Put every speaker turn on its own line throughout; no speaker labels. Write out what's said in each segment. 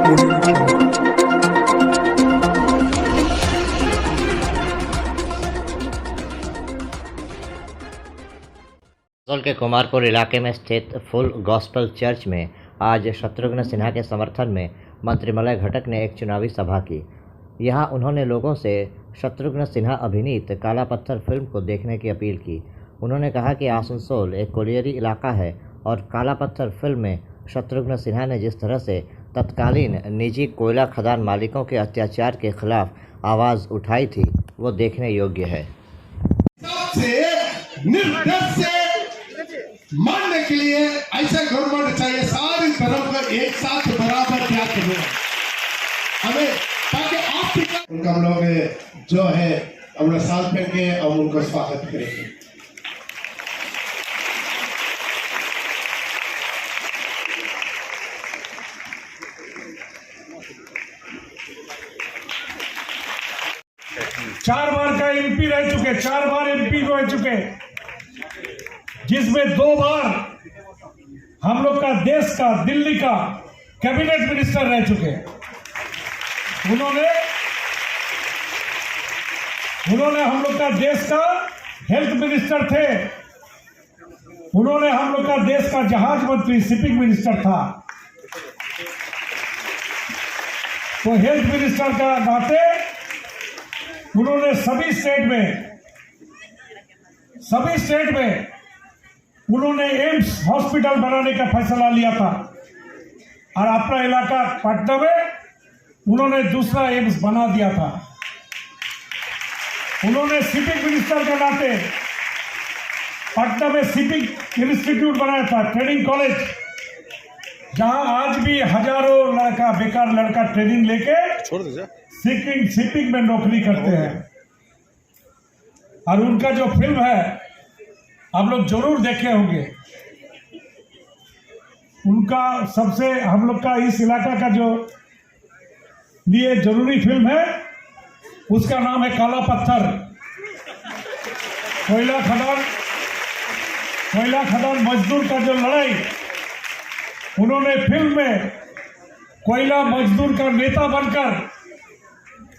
के कुमारपुर इलाके में स्थित फुल गॉस्पेल चर्च में आज शत्रुघ्न सिन्हा के समर्थन में मंत्रिमलय घटक ने एक चुनावी सभा की। यहां उन्होंने लोगों से शत्रुघ्न सिन्हा अभिनीत काला पत्थर फिल्म को देखने की अपील की। उन्होंने कहा कि आसनसोल एक कोलियरी इलाका है और काला पत्थर फिल्म में शत्रुघ्न सिन्हा ने जिस तरह से तत्कालीन निजी कोयला खदान मालिकों के अत्याचार के खिलाफ आवाज़ उठाई थी, वो देखने योग्य है।
मानने के लिए ऐसा गवर्नमेंट चाहिए, सारी तरफ का एक साथ बराबर त्याग करना हमें, ताकि आप उनका हम लोग जो है अपना साथ पहन के और उनका स्वागत करेंगे।
चार बार का एमपी रह चुके, 4 बार एमपी रह चुके, जिसमें 2 बार हम लोग का देश का दिल्ली का कैबिनेट मिनिस्टर रह चुके। उन्होंने हम लोग का देश का हेल्थ मिनिस्टर थे, उन्होंने हम लोग का देश का जहाज मंत्री शिपिंग मिनिस्टर था। तो हेल्थ मिनिस्टर का नाते उन्होंने सभी स्टेट में उन्होंने एम्स हॉस्पिटल बनाने का फैसला लिया था और अपना इलाका पटना में उन्होंने दूसरा एम्स बना दिया था। उन्होंने शिपिंग मिनिस्टर के नाते पटना में शिपिंग इंस्टीट्यूट बनाया था, ट्रेनिंग कॉलेज, जहां आज भी हजारों बेकार लड़का ट्रेनिंग लेके शिपिंग में नौकरी करते हैं। और उनका जो फिल्म है आप लोग जरूर देखे होंगे। उनका सबसे हम लोग का इस इलाका का जो लिए जरूरी फिल्म है उसका नाम है काला पत्थर। कोयला खदान मजदूर का जो लड़ाई, उन्होंने फिल्म में कोयला मजदूर का नेता बनकर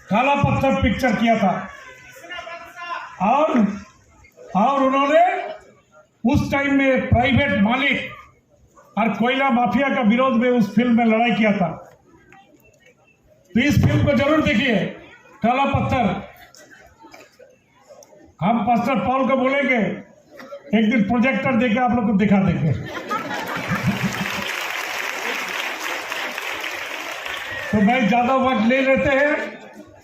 काला पत्थर पिक्चर किया था। और उन्होंने उस टाइम में प्राइवेट मालिक और कोयला माफिया का विरोध में उस फिल्म में लड़ाई किया था। तो इस फिल्म को जरूर देखिए, काला पत्थर। हम पास्टर पॉल को बोलेंगे एक दिन प्रोजेक्टर देके आप लोग को दिखा देंगे। तो मैं ज्यादा वक्त ले लेते हैं,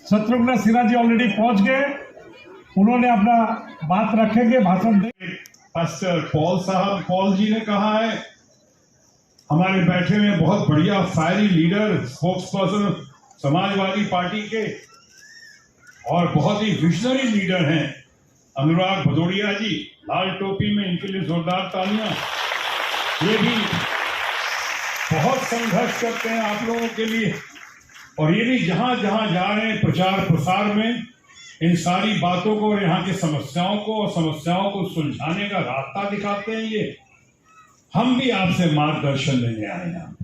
शत्रुघ्न सिन्हा जी ऑलरेडी पहुंच गए, उन्होंने अपना बात रखेंगे, भाषण देंगे।
पास्टर पॉल जी ने कहा है, हमारे बैठे में बहुत बढ़िया fiery leader, spokes person Samajwadi party के और बहुत ही विजनरी लीडर हैं अनुराग भदौड़िया जी, लाल टोपी में, इनके लिए जोरदार तालियां। ये भी बहुत संघर्ष करते हैं आप लोगों के लिए, और ये भी जहां जहां जा रहे हैं प्रचार प्रसार में इन सारी बातों को और यहाँ की समस्याओं को सुलझाने का रास्ता दिखाते हैं। ये हम भी आपसे मार्गदर्शन लेने आए हैं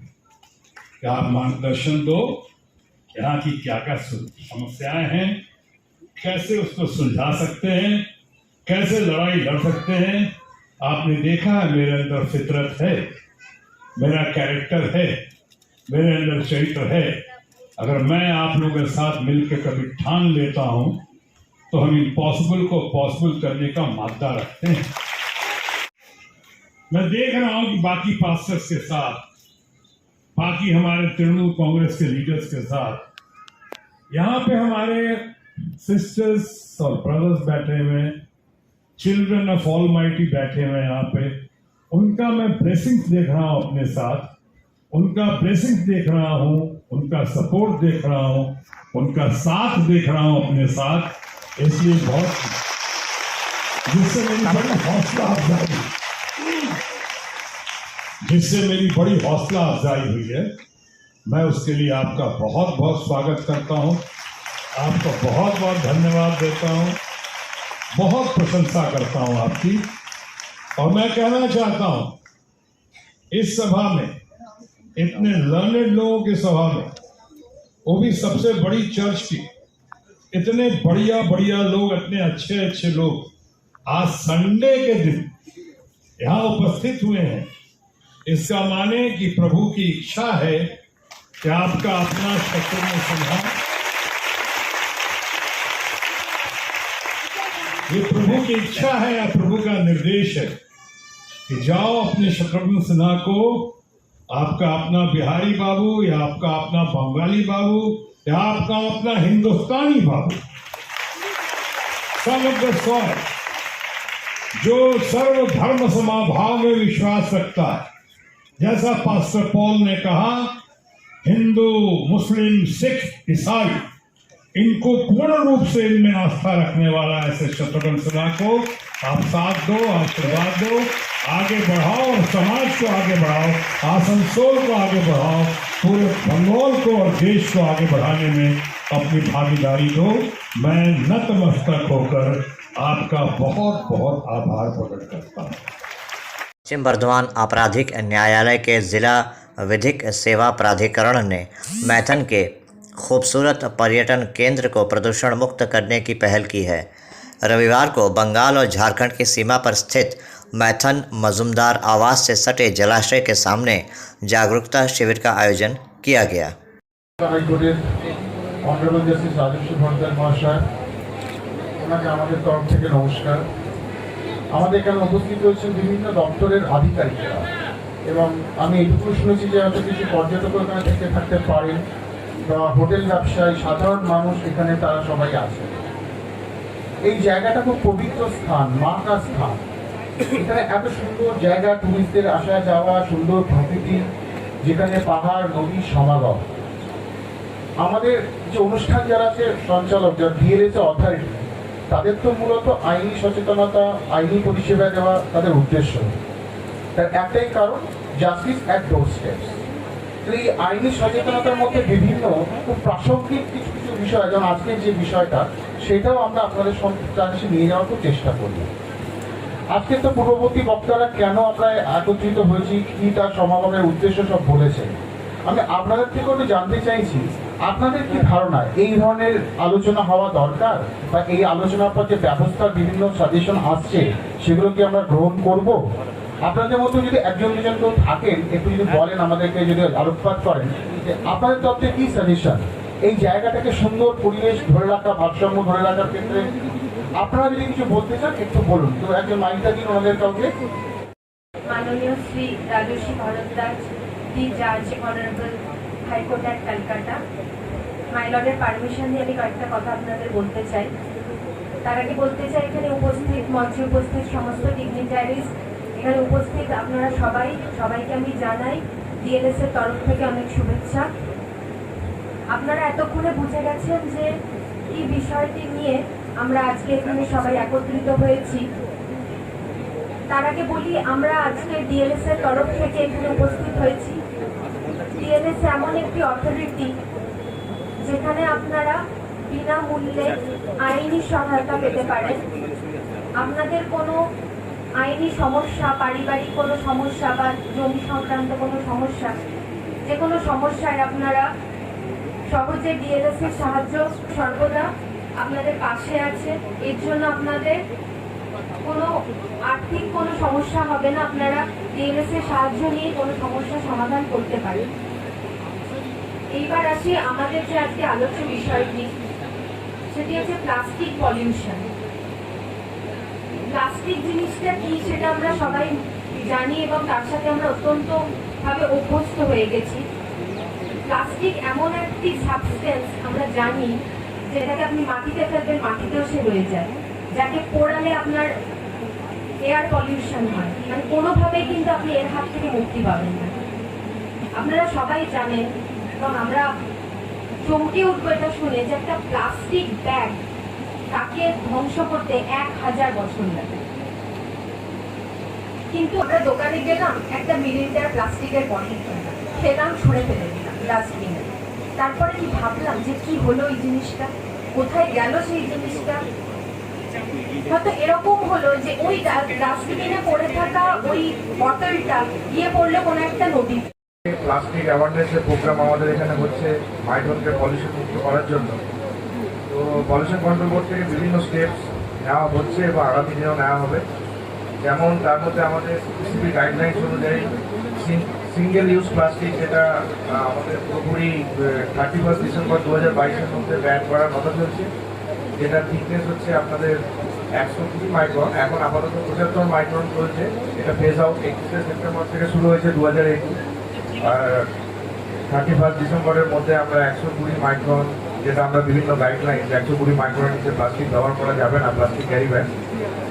कि आप मार्गदर्शन दो, यहाँ की क्या क्या समस्याएं हैं, कैसे उसको सुलझा सकते हैं, कैसे लड़ाई लड़ सकते हैं। आपने देखा है मेरे अंदर फितरत है, मेरा कैरेक्टर है, मेरे अंदर चरित्र है। अगर मैं आप लोगों के साथ मिलकर कभी ठान लेता हूं तो हम इम्पॉसिबल को पॉसिबल करने का मादा रखते हैं। मैं देख रहा हूं कि बाकी पास्टर्स के साथ, बाकी हमारे तृणमूल कांग्रेस के लीडर्स के साथ, यहाँ पे हमारे सिस्टर्स और ब्रदर्स बैठे हुए, चिल्ड्रन ऑफ ऑलमाइटी बैठे हुए यहाँ पे, उनका मैं ब्लेसिंग्स देख रहा हूँ अपने साथ, उनका ब्लेसिंग्स देख रहा हूँ, उनका सपोर्ट देख रहा हूँ, उनका साथ देख रहा हूँ अपने साथ। इसलिए बहुत, जिससे मेरी बड़ी हौसला अफजाई हुई है, मैं उसके लिए आपका बहुत बहुत स्वागत करता हूं, आपको बहुत बहुत धन्यवाद देता हूं, बहुत प्रशंसा करता हूं आपकी। और मैं कहना चाहता हूं, इस सभा में, इतने लर्नेड लोगों की सभा में वो भी सबसे बड़ी चर्च की। इतने बढ़िया बढ़िया लोग, इतने अच्छे अच्छे लोग आज संडे के दिन यहाँ उपस्थित हुए हैं। इसका माने कि प्रभु की इच्छा है कि आपका अपना शत्रुघ्न सिन्हा, ये प्रभु की इच्छा है या प्रभु का निर्देश है कि जाओ अपने शत्रुघ्न सिन्हा को, आपका अपना बिहारी बाबू या आपका अपना बंगाली बाबू या आपका अपना हिंदुस्तानी बाबू, सन ऑफ द सॉइल, जो सर्वधर्म समाभाव में विश्वास रखता है। जैसा पास्टर पॉल ने कहा, हिंदू, मुस्लिम, सिख, ईसाई, इनको पूर्ण रूप से इनमें आस्था रखने वाला ऐसे शत्रुघ्न सिन्हा को आप साथ दो, आशीर्वाद दो, आगे बढ़ाओ और समाज को आगे बढ़ाओ, आसनसोल को आगे बढ़ाओ, पूरे बंगाल को और देश को आगे बढ़ाने में अपनी भागीदारी दो। मैं नतमस्तक होकर आपका बहुत बहुत आभार प्रकट करता हूँ।
पश्चिम बर्धमान आपराधिक न्यायालय के जिला विधिक सेवा प्राधिकरण ने मैथन के खूबसूरत पर्यटन केंद्र को प्रदूषण मुक्त करने की पहल की है। रविवार को बंगाल और झारखंड की सीमा पर स्थित मैथन मजूमदार आवास से सटे जलाशय के सामने जागरूकता शिविर का आयोजन किया गया।
অনারেবল জাস্টিস রাজস্বী ভট্টাচার্য মহাশয়, ওনাকে আমাদের তরফ থেকে নমস্কার। আমাদের এখানে উপস্থিত রয়েছেন বিভিন্ন দপ্তরের আধিকারিকরা এবং আমি এইটুকু শুনেছি যে হয়তো কিছু পর্যটক এখানে থেকে থাকতে পারেন বা হোটেল ব্যবসায়ী, সাধারণ মানুষ এখানে তারা সবাই আছেন। এই জায়গাটা খুব পবিত্র স্থান, মা কা স্থান। এখানে এত সুন্দর জায়গা, টুরিস্টদের আসা যাওয়া, সুন্দর প্রকৃতি, যেখানে পাহাড় নদীর সমাগম। আমাদের যে অনুষ্ঠান যারা আছে সঞ্চালক, যারা ডিএলএস অথরিটি, তাদের তো মূলত আইনি সচেতনতা, আইনি পরিষেবা দেওয়া তাদের উদ্দেশ্য। তার একটাই কারণ, জাস্টিস অ্যাট ডোর স্টেপস। এই আইনি সচেতনতার মধ্যে বিভিন্ন খুব প্রাসঙ্গিক কিছু কিছু বিষয়, যেমন আজকের যে বিষয়টা, সেটাও আমরা আপনাদের কাছে নিয়ে যাওয়ার খুব চেষ্টা করি। আজকে তো পূর্ববর্তী বক্তারা কেন আমরা একত্রিত হয়েছি, কি তার সমাগমের উদ্দেশ্য সব বলেছেন। আমি আপনাদের থেকে একটু জানতে চাইছি, আপনাদের কি ধারণা এই ধরনের আলোচনা হওয়া দরকার, বা এই আলোচনার পর যে ব্যবস্থার বিভিন্ন সাজেশন আসছে সেগুলো কি আমরা গ্রহণ করব? আপনাদের মধ্যে যদি একজন দুজন কেউ থাকেন, একটু যদি বলেন, আমাদেরকে যদি আলোকপাত করেন যে আপনাদের তরফে কি সাজেশন এই জায়গাটাকে সুন্দর পরিবেশ ধরে রাখা, ভারসাম্য ধরে রাখার ক্ষেত্রে আপনারা যদি কিছু বলতে চান একটু বলুন। তো একজন মাইকটা দিন ওনাদের কাউকে।
মাননীয় শ্রী রাজস্বী ভরদ্বাজ, দি জাজ, honourable high court at Calcutta, my লর্ডের পারমিশন দিয়ে আমি কয়েকটা কথা আপনাদের বলতে চাই। তার আগে বলতে চাই, এখানে উপস্থিত, মঞ্চে উপস্থিত সমস্ত ডিগনিটারিজ, এখানে উপস্থিত আপনারা সবাইকে আমি জানাই ডিএলএস এর তরফ থেকে অনেক শুভেচ্ছা। আপনারা এতক্ষণে বুঝে গেছেন যে কি বিষয়টি নিয়ে আমরা আজকে এখানে সবাই একত্রিত হয়েছি। তার আগে বলি, আমরা আজকে ডিএলএস এর তরফ থেকে এখানে উপস্থিত হয়েছি। ডিএলএস এমন একটি অথরিটি যেখানে আপনারা বিনামূল্যে আইনি সহায়তা পেতে পারেন। আপনাদের কোনো আইনি সমস্যা, পারিবারিক কোনো সমস্যা বা জমি সংক্রান্ত কোনো সমস্যা, যে কোনো সমস্যায় আপনারা সহজে ডিএলএস এর সাহায্য সর্বদা আপনাদের পাশে আছে। এর জন্য আপনাদের কোনো আর্থিক কোনো সমস্যা হবে না, আপনারা ডিএলএস এর সাহায্য নিয়ে কোনো সমস্যার সমাধান করতে পারেন। এইবার আসি আমাদের যে আজকে আলোচ্য বিষয়টি, সেটি হচ্ছে প্লাস্টিক পলিউশন। প্লাস্টিক জিনিসটা কি সেটা আমরা সবাই জানি এবং তার সাথে আমরা অত্যন্ত ভাবে অভ্যস্ত হয়ে গেছি। প্লাস্টিক এমন একটি সাবস্টেন্স আমরা জানি, যেটাকে আপনি মাটিতে ফেলবেন, মাটিতেও সে রয়ে যায়, যাকে পোড়ালে আপনার এয়ার পলিউশন হয়, মানে কোনোভাবেই কিন্তু আপনি এর হাত থেকে মুক্তি পাবেন না। আপনারা সবাই জানেন এবং আমরা চমকে উঠবো এটা শুনে যে একটা প্লাস্টিক ব্যাগ, তাকে ধ্বংস করতে 1000 বছর লাগে। কিন্তু আমরা দোকানে গেলাম, একটা মিরিন্ডার প্লাস্টিকের বটল কিনলাম, খেলাম, ছুঁড়ে ফেলে দিলাম ডাস্টবিনে। তারপরে কি ভাবলাম যে কি হলো এই জিনিসটা, কোথায় গেল সেই জিনিসটা? হয়তো এরকম হলো যে ওই ডাস্টবিনে পড়ে থাকা ওই বটলটা গিয়ে পড়লো কোনো একটা নদী।
প্লাস্টিক অ্যাওয়ারনেসের প্রোগ্রাম আমাদের এখানে হচ্ছে মাইথনকে পলিউশন মুক্ত করার জন্য। তো পলিউশন কন্ট্রোল বোর্ড থেকে বিভিন্ন স্টেপস নেওয়া হচ্ছে বা আগামী দিনেও নেওয়া হবে। যেমন তার মধ্যে আমাদের সিসিবি গাইডলাইন্স অনুযায়ী সিঙ্গেল ইউজ প্লাস্টিক, যেটা আমাদের পুরোপুরি 31 ডিসেম্বর 2022-এর মধ্যে ব্যান করার কথা চলছে, যেটা থিকনেস হচ্ছে আপনাদের 120 মাইক্রন, এখন আপাতত 75 মাইক্রন চলছে। এটা ফেজ আউট 31শে সেপ্টেম্বর থেকে শুরু হয়েছে 2021, আর 31 ডিসেম্বরের মধ্যে আমরা 120 মাইক্রন, যেটা আমরা বিভিন্ন গাইডলাইন 120 মাইক্রনের নিচে প্লাস্টিক ব্যবহার করা যাবে না, প্লাস্টিক ক্যারি ব্যাগ,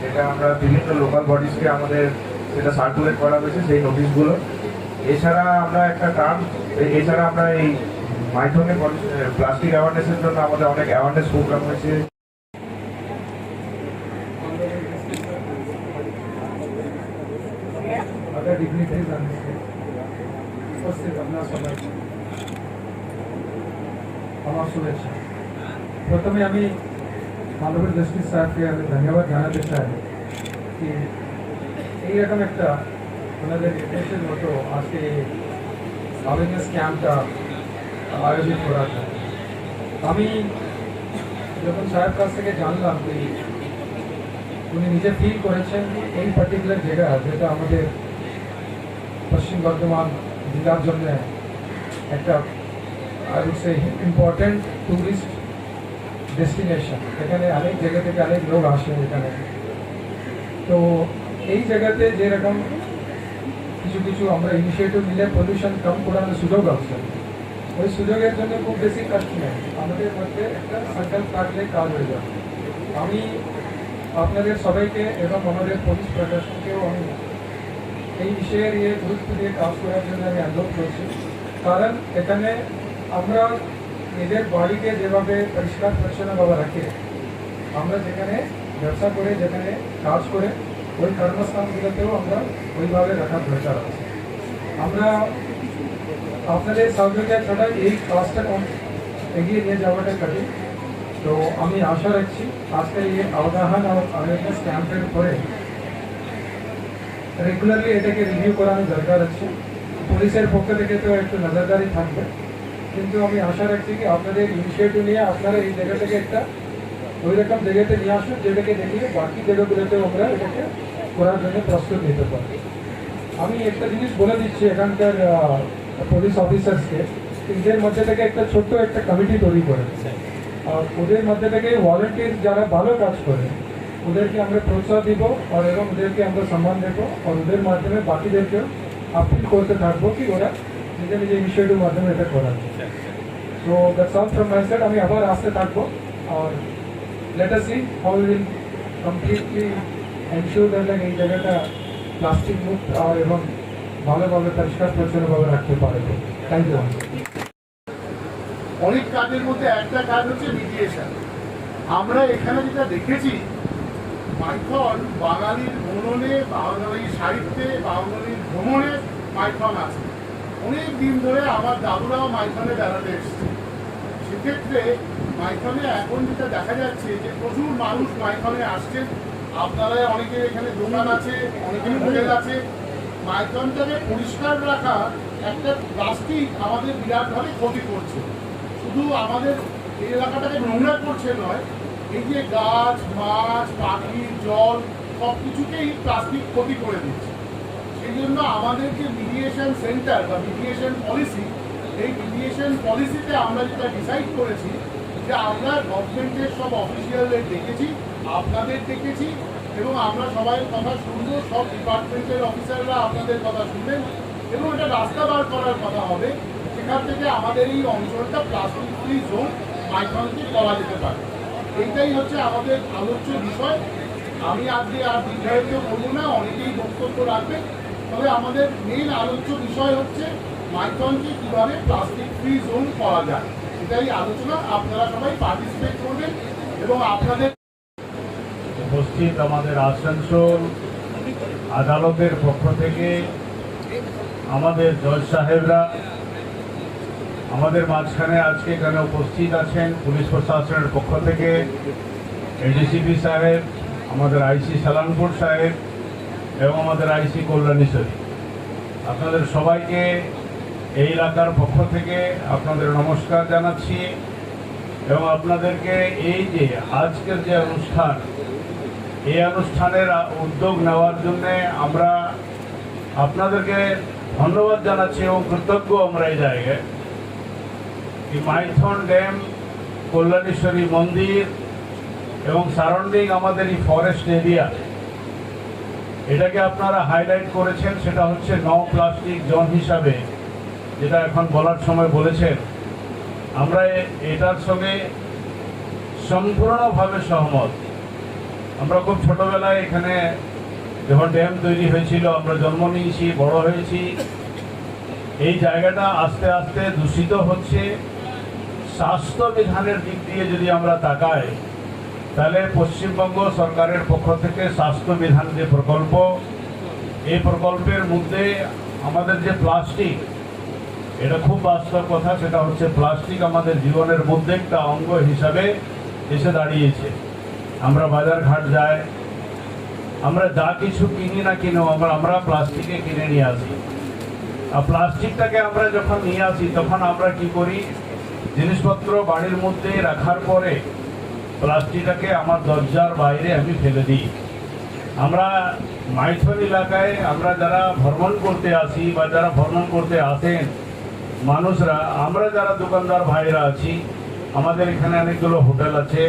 এটা আমরা বিভিন্ন লোকাল বডিজকে আমাদের সেটা সার্কুলেট করা হয়েছে সেই নোটিশগুলো। এছাড়া আমরা এছাড়া আমরা এই মাইথনে প্লাস্টিক অ্যাওয়ারনেসের জন্য আমাদের অনেক অ্যাওয়ারনেস প্রোগ্রাম হয়েছে।
আমার শুভেচ্ছা। প্রথমে আমি মাননীয় জাস্টিস সাহেবকে আমি ধন্যবাদ জানাতে চাই যে এইরকম একটা ওনাদের নির্দেশের মতো আজকে অ্যাওয়ারনেস ক্যাম্পটা আয়োজিত করা যায়। আমি যখন সাহেব কাছ থেকে জানলাম যে উনি নিজে ফিল করেছেন এই পার্টিকুলার জায়গা, যেটা আমাদের পশ্চিম বর্ধমান জেলার জন্য একটা I would say important tourist destination, এখানে অনেক জায়গা থেকে অনেক লোক আসে এখানে। তো এই জায়গাতে যেরকম কিছু কিছু আমরা ইনিশিয়েটিভ নিলে পলিউশন কম করানোর সুযোগ আছে, ওই সুযোগের জন্য খুব বেশি কষ্ট নেই, আমাদের মধ্যে একটা সংকল্প থাকলে কাজ হয়ে যাবে। আমি আপনাদের সবাইকে এবং আমাদের পুলিশ প্রশাসনকেও আমি এই বিষয়ের গুরুত্ব দিয়ে কাজ করার জন্য আমি অনুরোধ করছি। কারণ এখানে আমরা নিজের বাড়িকে যেভাবে পরিষ্কার পরিচ্ছন্নভাবে রাখি, আমরা যেখানে ব্যবসা করে যেখানে কাজ করে ওই কর্মস্থানগুলোতেও আমরা ওইভাবে রাখার দরকার আছে। আমরা আপনাদের সহযোগিতা ছাড়া এই কাজটা এগিয়ে নিয়ে যাওয়াটা কঠিন। তো আমি আশা রাখছি আজকে এই অবগাহন আর অ্যাওয়ারনেস ক্যাম্পের পরে রেগুলারলি এটাকে রিভিউ করানো দরকার আছে। পুলিশের পক্ষ থেকে তো একটু নজরদারি থাকবে, কিন্তু আমি আশা রাখছি কি আপনাদের ইনিশিয়েটিভ নিয়ে আপনারা এই জায়গা থেকে একটা ওই রকম জায়গাতে নিয়ে আসুন, যেটাকে দেখিয়ে বাকি জায়গাগুলোতেও আমরা এটাকে করার জন্য প্রস্তুত নিতে পারি। আমি একটা জিনিস বলে দিচ্ছি এখানকার পুলিশ অফিসার্সকে, এদের মধ্যে থেকে একটা ছোট্ট একটা কমিটি তৈরি করে, আর ওদের মধ্যে থেকে ভলেন্টিয়ার যারা ভালো কাজ করে ওদেরকে আমরা প্রোৎসাহ দিব, আর এবং ওদেরকে আমরা সম্মান দেবো, আর ওদের মাধ্যমে বাকিদেরকেও আপিল করতে থাকবো কি ওরা নিজে নিজে ইনিশিয়েটিভ মাধ্যমে এটা করার। So that's all from my side. আমি আবার আসতে থাকবো, আর let us see how we will completely ensure that এই জায়গাটা প্লাস্টিক মুক্ত আর এবং ভালোভাবে পরিষ্কার পরিচ্ছন্নভাবে রাখতে পারবো। Thank you.
অনেক কাজের মধ্যে একটা কাজ হচ্ছে মিডিয়েশন। আমরা এখানে যেটা দেখেছি, মাইথন বাঙালির মননে, বাঙালির সাহিত্যে, বাঙালির ভ্রমণে মাইথন আছে। অনেক দিন ধরে আমার দাদুরাও মাইথনে বেড়াতে এসছে। সেক্ষেত্রে মাইথনে এখন যেটা দেখা যাচ্ছে যে প্রচুর মানুষ মাইথনে আসছেন। আপনারা অনেকে এখানে দোকান আছে, অনেকের হোটেল আছে। মাইথনটাকে পরিষ্কার রাখা একটা প্লাস্টিক আমাদের বিরাটভাবে ক্ষতি করছে। শুধু আমাদের এই এলাকাটাকে নোংরা করছে নয়, এই যে গাছ, মাছ, পাখি, জল সব কিছুকেই প্লাস্টিক ক্ষতি করে দিচ্ছে। সেই জন্য আমাদের যে মিডিয়েশন সেন্টার বা মিডিয়েশন পলিসি, এই মিডিয়েশন পলিসিতে আমরা যেটা ডিসাইড করেছি যে আমরা গভর্নমেন্টের সব অফিসিয়ালদের ডেকেছি, আপনাদের ডেকেছি, এবং আমরা সবাই কথা শুনবো, সব ডিপার্টমেন্টের অফিসাররা আপনাদের কথা শুনবেন, এবং এটা রাস্তা বার করার কথা হবে সেখান থেকে আমাদের এই অঞ্চলটা প্লাস্টিক ফ্রি জোন মাইথনকে করা যেতে পারে। এইটাই হচ্ছে আমাদের আলোচ্য বিষয়। আমি আজকে আর দীর্ঘায়িত করবো না, অনেকেই বক্তব্য রাখবে, তবে আমাদের মেইন আলোচ্য বিষয় হচ্ছে মাইথনকে কীভাবে প্লাস্টিক ফ্রি জোন করা যায়, এটাই আলোচনা। আপনারা সবাই পার্টিসিপেট করবেন এবং আপনাদের
উপস্থিত আমাদের আসানসোল আদালতের পক্ষ থেকে আমাদের জজ সাহেবরা, আমাদের মাঝখানে আজকে এখানে উপস্থিত আছেন পুলিশ প্রশাসনের পক্ষ থেকে এডিসিপি সাহেব, আমাদের আইসি সালানপুর সাহেব এবং আমাদের আইসি কল্যাণীশ্বরী। আপনাদের সবাইকে এই এলাকার পক্ষ থেকে আপনাদের নমস্কার জানাচ্ছি এবং আপনাদেরকে এই যে আজকের যে অনুষ্ঠান, এই অনুষ্ঠানের উদ্যোগ নেওয়ার জন্য আমরা আপনাদেরকে ধন্যবাদ জানাচ্ছি এবং কৃতজ্ঞ আমরা এই জায়গায়। মাইথন ড্যাম, কল্যাণেশ্বরী মন্দির এবং সারাউন্ডিং আমাদের এই ফরেস্ট এরিয়া, এটাকে আপনারা হাইলাইট করেছেন, সেটা হচ্ছে নো প্লাস্টিক জোন হিসাবে, যেটা এখন বলার সময় বলেছেন। আমরা এটার সঙ্গে সম্পূর্ণভাবে সহমত। আমরা খুব ছোটবেলায় এখানে যখন ড্যাম তৈরি হয়েছিল আমরা জন্ম নিয়েছি, বড় হয়েছি। এই জায়গাটা আস্তে আস্তে দূষিত হচ্ছে। স্বাস্থ্য বিধানের দিক দিয়ে যদি আমরা তাকাই, তাহলে পশ্চিমবঙ্গ সরকারের পক্ষ থেকে স্বাস্থ্য বিধান যে প্রকল্প, এই প্রকল্পের মধ্যে আমাদের যে প্লাস্টিক, এটা খুব বাস্তব কথা, সেটা হচ্ছে প্লাস্টিক আমাদের জীবনের মধ্যে একটা অঙ্গ হিসাবে এসে দাঁড়িয়েছে। আমরা বাজার ঘাট যাই, আমরা যা কিছু কিনি না কিনো আমরা প্লাস্টিকে কিনে নিয়ে আসি। আর প্লাস্টিকটাকে আমরা যখন নিয়ে আসি তখন আমরা কি করি, জিনিসপত্র বাড়ির মধ্যে রাখার পরে প্লাস্টিকটাকে আমার দরজার বাইরে আমি ফেলে দিই। আমরা মাইথন এলাকায় আমরা যারা ভ্রমণ করতে আসি বা যারা ভ্রমণ করতে আসেন মানুষরা, আমরা যারা দোকানদার ভাইরা আছি, আমাদের এখানে অনেকগুলো হোটেল আছে,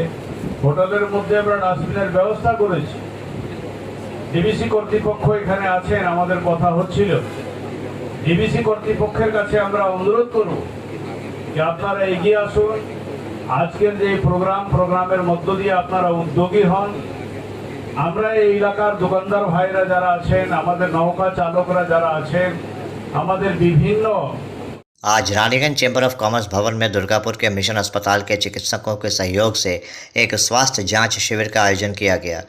হোটেলের মধ্যে আমরা ডাস্টবিনের ব্যবস্থা করেছি। ডিবিসি কর্তৃপক্ষ এখানে আছেন, আমাদের কথা হচ্ছিল, ডিবিসি কর্তৃপক্ষের কাছে আমরা অনুরোধ করব যে আপনারা এগিয়ে আসুন। আজকের যে প্রোগ্রামের মধ্য দিয়ে আপনারা উদ্যোগী হন। আমরা এই এলাকার দোকানদার ভাইরা যারা আছেন, আমাদের নৌকা চালকরা যারা আছেন, আমাদের বিভিন্ন
आज रानीगंज चैम्बर ऑफ कॉमर्स भवन में दुर्गापुर के मिशन अस्पताल के चिकित्सकों के सहयोग से एक स्वास्थ्य जांच शिविर का आयोजन किया गया।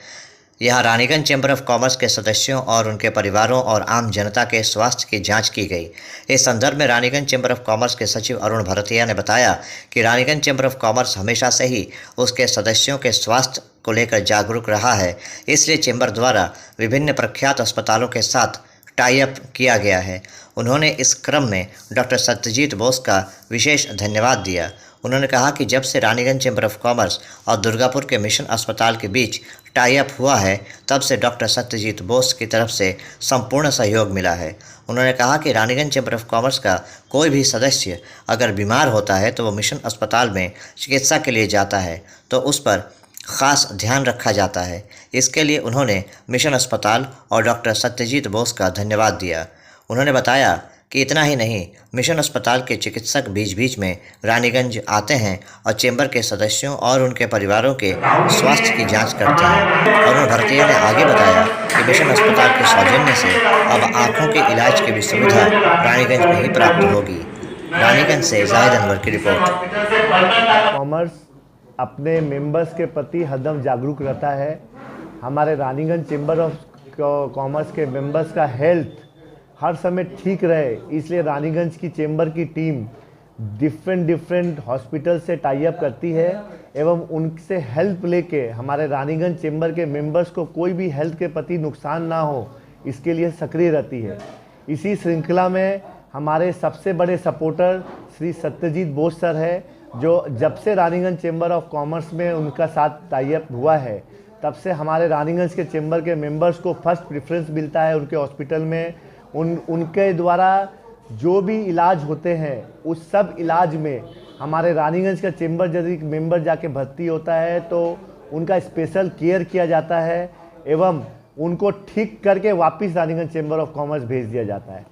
यहाँ रानीगंज चैम्बर ऑफ कॉमर्स के सदस्यों और उनके परिवारों और आम जनता के स्वास्थ्य की जांच की गई। इस संदर्भ में रानीगंज चैम्बर ऑफ कॉमर्स के सचिव अरुण भरतिया ने बताया कि रानीगंज चैम्बर ऑफ कॉमर्स हमेशा से ही उसके सदस्यों के स्वास्थ्य को लेकर जागरूक रहा है, इसलिए चैम्बर द्वारा विभिन्न प्रख्यात अस्पतालों के साथ टाई अप किया गया है। उन्होंने इस क्रम में डॉक्टर सत्यजीत बोस का विशेष धन्यवाद दिया। उन्होंने कहा कि जब से रानीगंज चैम्बर ऑफ कॉमर्स और दुर्गापुर के मिशन अस्पताल के बीच टाई अप हुआ है, तब से डॉक्टर सत्यजीत बोस की तरफ से संपूर्ण सहयोग मिला है। उन्होंने कहा कि रानीगंज चैम्बर ऑफ कॉमर्स का कोई भी सदस्य अगर बीमार होता है तो वो मिशन अस्पताल में चिकित्सा के लिए जाता है, तो उस पर ख़ास ध्यान रखा जाता है। इसके लिए उन्होंने मिशन अस्पताल और डॉक्टर सत्यजीत बोस का धन्यवाद दिया। उन्होंने बताया कि इतना ही नहीं, मिशन अस्पताल के चिकित्सक बीच बीच में रानीगंज आते हैं और चैम्बर के सदस्यों और उनके परिवारों के स्वास्थ्य की जांच करते हैं। अरुण भरतिया ने आगे बताया कि मिशन अस्पताल के सौजन्य से अब आँखों के इलाज की भी सुविधा रानीगंज में ही प्राप्त होगी। रानीगंज से जाहिद अनवर की रिपोर्ट।
कॉमर्स अपने मेंबर्स के प्रति हरदम जागरूक रहता है। हमारे रानीगंज चैम्बर ऑफ कॉमर्स के मेंबर्स का हेल्थ हर समय ठीक रहे, इसलिए रानीगंज की चैम्बर की टीम डिफरेंट हॉस्पिटल से टाई अप करती है एवं उनसे हेल्प लेके हमारे रानीगंज चैम्बर के मेंबर्स को कोई भी हेल्थ के प्रति नुकसान ना हो, इसके लिए सक्रिय रहती है। इसी श्रृंखला में हमारे सबसे बड़े सपोर्टर श्री सत्यजीत बोस सर है, जो जब से रानीगंज चैम्बर ऑफ कॉमर्स में उनका साथ टाई अप हुआ है, तब से हमारे रानीगंज के चैम्बर के मेंबर्स को फर्स्ट प्रेफरेंस मिलता है उनके हॉस्पिटल में। उनके द्वारा जो भी इलाज होते हैं उस सब इलाज में हमारे रानीगंज का चैम्बर यदि मेंबर जाके भर्ती होता है तो उनका स्पेशल केयर किया जाता है एवं उनको ठीक करके वापस रानीगंज चैम्बर ऑफ कॉमर्स भेज दिया जाता है।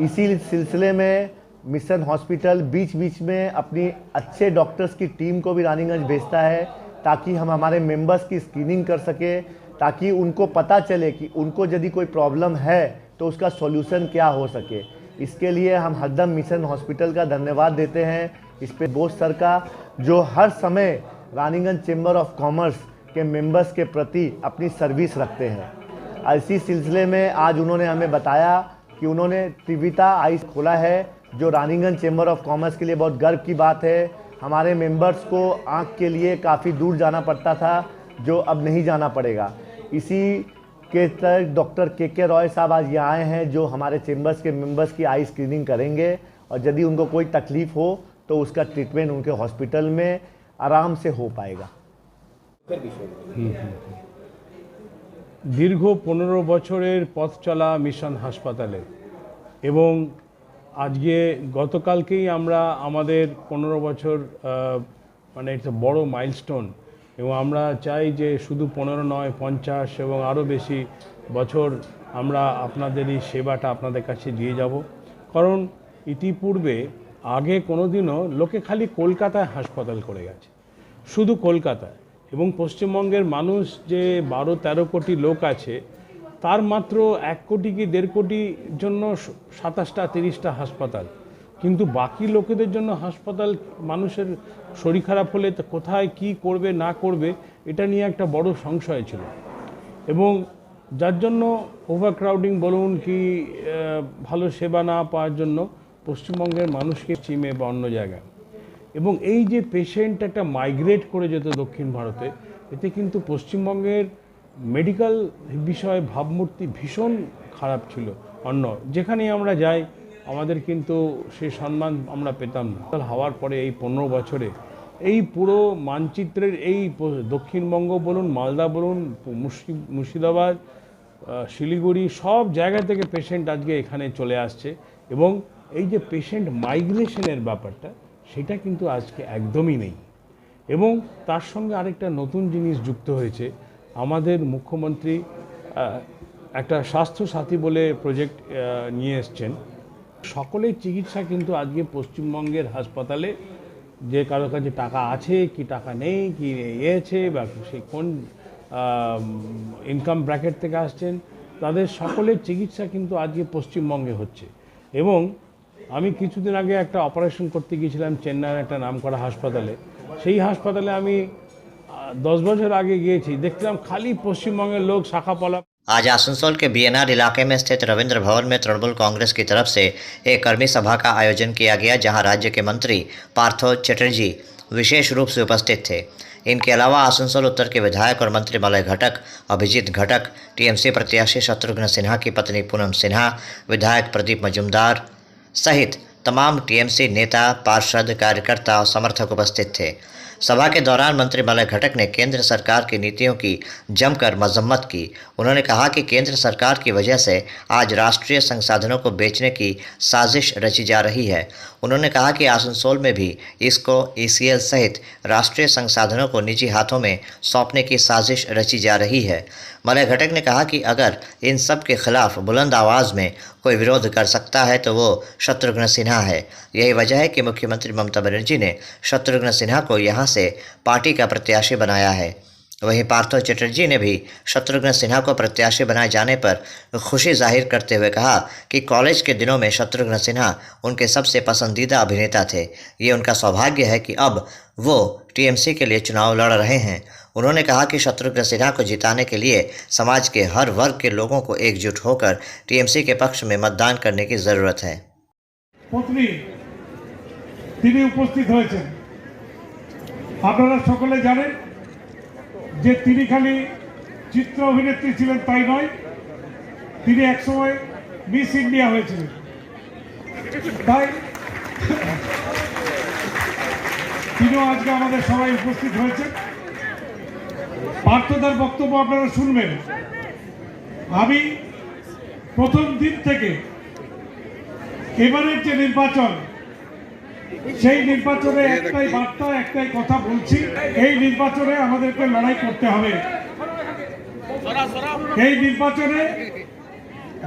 इसी सिलसिले में मिशन हॉस्पिटल बीच बीच में अपनी अच्छे डॉक्टर्स की टीम को भी रानीगंज भेजता है, ताकि हम हमारे मेंबर्स की स्क्रीनिंग कर सके, ताकि उनको पता चले कि उनको यदि कोई प्रॉब्लम है तो उसका सॉल्यूशन क्या हो सके। इसके लिए हम हरदम मिशन हॉस्पिटल का धन्यवाद देते हैं, इस पे बोस सर का, जो हर समय रानीगंज चैम्बर ऑफ कॉमर्स के मेंबर्स के प्रति अपनी सर्विस रखते हैं। इसी सिलसिले में आज उन्होंने हमें बताया कि उन्होंने त्रिविता आइस खोला है, जो रानीगंज चैम्बर ऑफ कॉमर्स के लिए बहुत गर्व की बात है। हमारे मेंबर्स को आँख के लिए काफ़ी दूर जाना पड़ता था, जो अब नहीं जाना पड़ेगा। इसी के तहत डॉक्टर के रॉय साहब आज यहाँ आए हैं, जो हमारे चैम्बर्स के मेंबर्स की आई स्क्रीनिंग करेंगे और यदि उनको कोई तकलीफ़ हो तो उसका ट्रीटमेंट उनके हॉस्पिटल में आराम से हो पाएगा।
দীর্ঘ 15 বছরের পথ চলা মিশন হাসপাতালে এবং আজকে গতকালকেই আমরা আমাদের 15 বছর মানে একটা বড় মাইলস্টোন, এবং আমরা চাই যে শুধু 15 নয় 50 এবং আরও বেশি বছর আমরা আপনাদের এই সেবাটা আপনাদের কাছে দিয়ে যাব। কারণ ইতিপূর্বে আগে কোনোদিনও লোকে খালি কলকাতায় হাসপাতাল করে গেছে, শুধু কলকাতায়, এবং পশ্চিমবঙ্গের মানুষ যে 12-13 কোটি লোক আছে তার মাত্র 1 কোটি কি 1.5 কোটির জন্য 27টা 30টা হাসপাতাল, কিন্তু বাকি লোকেদের জন্য হাসপাতাল, মানুষের শরীর খারাপ হলে কোথায় কি করবে না করবে এটা নিয়ে একটা বড় সংশয় ছিল, এবং যার জন্য ওভারক্রাউডিং বলুন কি ভালো সেবা না পাওয়ার জন্য পশ্চিমবঙ্গের মানুষকে চিমে বা অন্য জায়গায়, এবং এই যে পেশেন্ট একটা মাইগ্রেট করে যেত দক্ষিণ ভারতে, এতে কিন্তু পশ্চিমবঙ্গের মেডিকেল বিষয়ে ভাবমূর্তি ভীষণ খারাপ ছিল। অন্য যেখানেই আমরা যাই আমাদের কিন্তু সেই সম্মান আমরা পেতাম না। হওয়ার পরে এই 15 বছরে এই পুরো মানচিত্রের এই দক্ষিণবঙ্গ বলুন, মালদা বলুন, মুর্শিদাবাদ, শিলিগুড়ি, সব জায়গা থেকে পেশেন্ট আজকে এখানে চলে আসছে, এবং এই যে পেশেন্ট মাইগ্রেশনের ব্যাপারটা সেটা কিন্তু আজকে একদমই নেই। এবং তার সঙ্গে আরেকটা নতুন জিনিস যুক্ত হয়েছে, আমাদের মুখ্যমন্ত্রী একটা স্বাস্থ্য সাথী বলে প্রজেক্ট নিয়ে এসছেন। সকলের চিকিৎসা কিন্তু আজকে পশ্চিমবঙ্গের হাসপাতালে, যে কারো কাছে টাকা আছে কি টাকা নেই কি আছে বা সেই কোন ইনকাম ব্র্যাকেট থেকে আসছেন, তাদের সকলের চিকিৎসা কিন্তু আজকে পশ্চিমবঙ্গে হচ্ছে। এবং আমি কিছুদিন আগে একটা অপারেশন করতে গিয়েছিলাম চেন্নাইয়ের একটা নামকরা হাসপাতালে। সেই হাসপাতালে আমি 10 বছর আগে গিয়েছি, দেখলাম খালি পশ্চিমবঙ্গের लोग शाखा पला।
आज आसनसोल के बीएनआर इलाके में स्थित रविंद्र भवन में तृणमूल कांग्रेस की तरफ से एक कर्मी सभा का आयोजन किया गया, जहां राज्य के मंत्री पार्थो चटर्जी विशेष रूप से उपस्थित थे। इनके अलावा आसनसोल उत्तर के विधायक और मंत्री मलय घटक, अभिजीत घटक, टीएमसी प्रत्याशी शत्रुघ्न सिन्हा की पत्नी पूनम सिन्हा, विधायक प्रदीप मजूमदार सहित तमाम टीएमसी नेता, पार्षद, कार्यकर्ता और समर्थक उपस्थित थे। सभा के दौरान मंत्री मलय घटक ने केंद्र सरकार की नीतियों की जमकर मजम्मत की। उन्होंने कहा कि केंद्र सरकार की वजह से आज राष्ट्रीय संसाधनों को बेचने की साजिश रची जा रही है। उन्होंने कहा कि आसनसोल में भी इसको ECL सहित राष्ट्रीय संसाधनों को निजी हाथों में सौंपने की साजिश रची जा रही है। मलय घटक ने कहा कि अगर इन सब के खिलाफ बुलंद आवाज़ में कोई विरोध कर सकता है तो वो शत्रुघ्न सिन्हा है। यही वजह है कि मुख्यमंत्री ममता बनर्जी ने शत्रुघ्न सिन्हा को यहाँ से पार्टी का प्रत्याशी बनाया है। वहीं पार्थो चटर्जी ने भी शत्रुघ्न सिन्हा को प्रत्याशी बनाए जाने पर खुशी जाहिर करते हुए कहा कि कॉलेज के दिनों में शत्रुघ्न सिन्हा उनके सबसे पसंदीदा अभिनेता थे। ये उनका सौभाग्य है कि अब वो टीएमसी के लिए चुनाव लड़ रहे हैं। उन्होंने कहा कि शत्रुघ्न सिन्हा को जिताने के लिए समाज के हर वर्ग के लोगों को एकजुट होकर टीएमसी के पक्ष में मतदान करने की ज़रूरत है।
পত্নী তিনি উপস্থিত হয়েছেন। আপনারা সকলে জানেন যে তিনি খালি চিত্র অভিনেত্রী ছিলেন তাই নয়, তিনি একসময় মিস ইন্ডিয়া হয়েছিলেন। তাই তিনিও আজকে আমাদের সবাই উপস্থিত হয়েছেন। পার্থদার বক্তব্য আপনারা শুনবেন। আমি প্রথম দিন থেকে এবারের যে নির্বাচন, সেই নির্বাচনে একটাই বার্তা, একটাই কথা বলছি, এই নির্বাচনে আমাদেরকে লড়াই করতে হবে। এই নির্বাচনে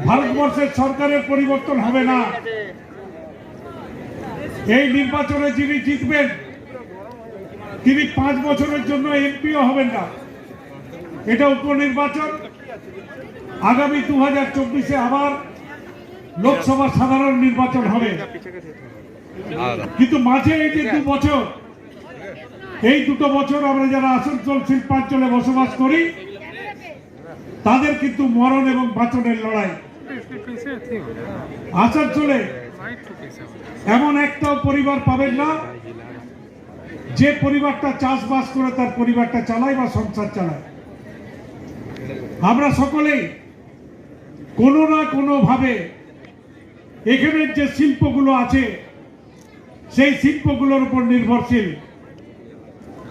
ভারতবর্ষের সরকারের পরিবর্তন হবে না। এই নির্বাচনে যিনি জিতবেন তিনি 5 বছরের জন্য এমপিও হবেন না। এটা উপনির্বাচন। আগামী 2024-এ আবার লোকসভা সাধারণ নির্বাচন হবে। কিন্তু মাঝে এই যে 2 বছর, এই 2 বছর আমরা যারা আসানসোল শিল্পাঞ্চলে বসবাস করি তাদের কিন্তু মরণ এবং বাঁচনের লড়াই। আসানসোলে এমন একটাও পরিবার পাবেন না যে পরিবারটা চাষবাস করে তার পরিবারটা চালায় বা সংসার চালায়। আমরা সকলেই কোনো না কোনো ভাবে এখানের যে শিল্পগুলো আছে সেই শিল্পগুলোর উপর নির্ভরশীল।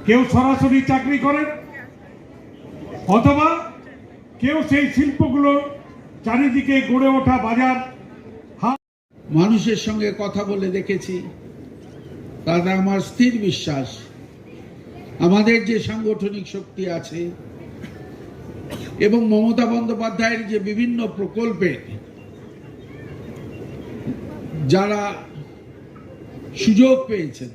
কেউ সরাসরি চাকরি করেন অথবা কেউ সেই শিল্পগুলো চারিদিকে গড়ে ওঠা বাজার
মানুষের সঙ্গে কথা বলে দেখেছি, তাতে আমার স্থির বিশ্বাস আমাদের যে সাংগঠনিক শক্তি আছে এবং মমতা বন্দ্যোপাধ্যায়ের যে বিভিন্ন প্রকল্পে যারা সুযোগ পেয়েছেন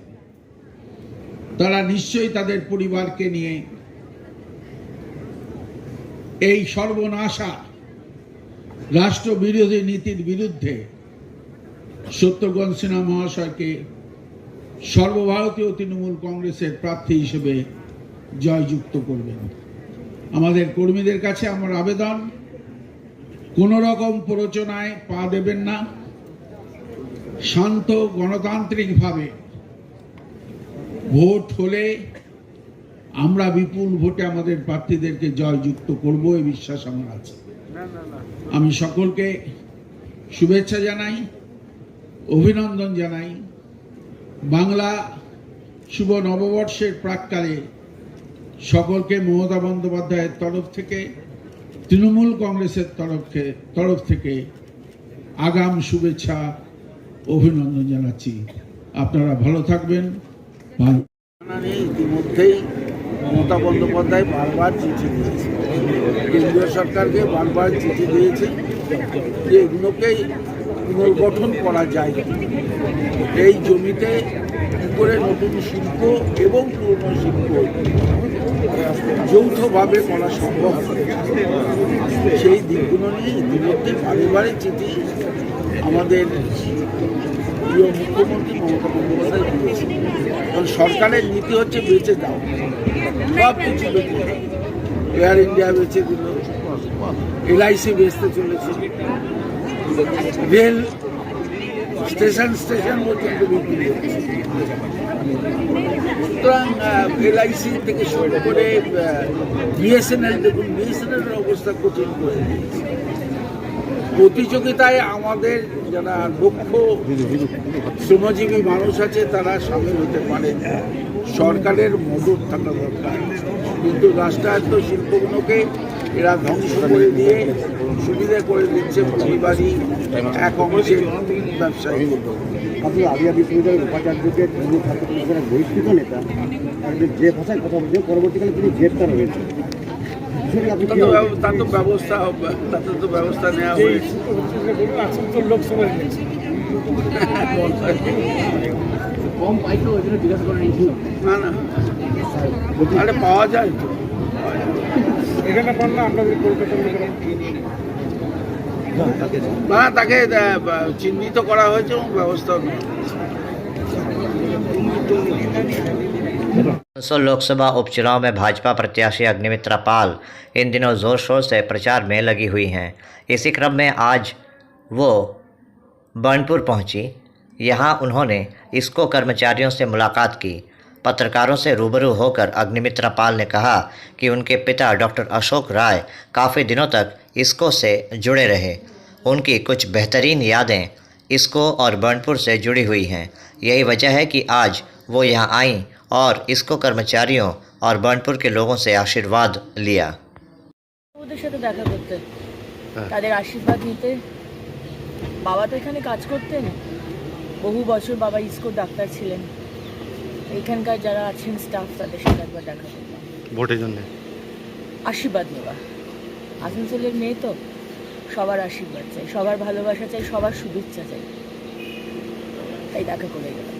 তারা নিশ্চয়ই তাদের পরিবারকে নিয়ে এই সর্বনাশা রাষ্ট্রবিরোধী নীতির বিরুদ্ধে শত্রুঘ্ন সিনহা মহাশয়কে সর্বভারতীয় তৃণমূল কংগ্রেসের প্রার্থী হিসেবে জয়যুক্ত করবেন। আমাদের কর্মীদের কাছে আমার আবেদন, কোন রকম প্ররোচনায় পা দেবেন না, শান্ত গণতান্ত্রিকভাবে ভোট হলে আমরা বিপুল ভোটে আমাদের প্রার্থীদেরকে জয়যুক্ত করব এই বিশ্বাস আমার আছে। আমি সকলকে শুভেচ্ছা জানাই, অভিনন্দন জানাই। বাংলা শুভ নববর্ষের প্রাক্কালে সকলকে মমতা বন্দ্যোপাধ্যায়ের তরফ থেকে, তৃণমূল কংগ্রেসের তরফ থেকে আগাম শুভেচ্ছা অভিনন্দন জানাচ্ছি। আপনারা ভালো থাকবেন।
ইতিমধ্যেই মমতা বন্দ্যোপাধ্যায় বারবার চিঠি দিয়েছে, কেন্দ্রীয় সরকারকে বারবার চিঠি দিয়েছে যে এগুলোকেই পুনর্গঠন করা যায়। এই জমিতে কী করে নতুন শিল্প এবং পুরনো শিল্প যৌথভাবে করা সম্ভব, সেই দিকগুলো নিয়ে ইতিমধ্যে বারে বারে চিঠি আমাদের প্রিয় মুখ্যমন্ত্রী মমতা বন্দ্যোপাধ্যায় দিয়েছে। কারণ সরকারের নীতি হচ্ছে বেঁচে দাও, সব কিছু এয়ার ইন্ডিয়া বেঁচে দিল, LIC বেচতে চলেছে, রেল স্টেশন পর্যন্ত বিক্রি হচ্ছে। সুতরাং LIC থেকে শুরু করে BSNL, দেখুন BSNL এর অবস্থা কঠিন করে দিয়েছে। প্রতিযোগিতায় আমাদের যারা দক্ষ শ্রমজীবী মানুষ আছে তারা সামিল হতে পারে, সরকারের মদত থাকা দরকার। কিন্তু রাষ্ট্রায়ত্ত শিল্পগুলোকে এরা ধ্বংস করে দিয়ে সুবিধা করে দিচ্ছে পরিবারই এক অংশের ব্যবসায়ী।
আলিয়া বিশ্ববিদ্যালয়ের উপাচার্যকে তৃণমূল ছাত্র কংগ্রেসের বহিষ্কৃত নেতা যে ভাষায় কথা বলছেন, পরবর্তীকালে তিনি গ্রেপ্তার হয়েছে।
তার তো ব্যবস্থা নেওয়া হয়েছে। না না, তাহলে পাওয়া যায় তো
এখানে পান না আপনাদের কলকাতার
না, তাকে চিহ্নিত করা হয়েছে এবং ব্যবস্থা
लोकसभा उपचुनाव में भाजपा प्रत्याशी अग्निमित्रा पाल इन दिनों जोर शोर से प्रचार में लगी हुई हैं। इसी क्रम में आज वो बर्नपुर पहुंची। यहां उन्होंने इसको कर्मचारियों से मुलाकात की। पत्रकारों से रूबरू होकर अग्निमित्रा पाल ने कहा कि उनके पिता डॉक्टर अशोक राय काफ़ी दिनों तक इसको से जुड़े रहे। उनकी कुछ बेहतरीन यादें इसको और बर्नपुर से जुड़ी हुई हैं। यही वजह है कि आज वो यहाँ आईं और इसको कर्मचारियों और बर्नपुर के लोगों से आशीर्वाद लिया।
ওদের সাথে দেখা করতে, তাদের আশীর্বাদ নিতে। বাবা তো এখানে কাজ করতেন বহু বছর, বাবা ইসকোর ডাক্তার ছিলেন। এখানকার যারা আছেন স্টাফ, তাদের সাথে একবার দেখা করলাম
ভোটের জন্য
আশীর্বাদ নেওয়া। আসানসোলের মেয়ে তো, সবার আশীর্বাদ চাই, সবার ভালোবাসা চাই, সবার শুভেচ্ছা চাই, তাই দেখা করে গেলাম।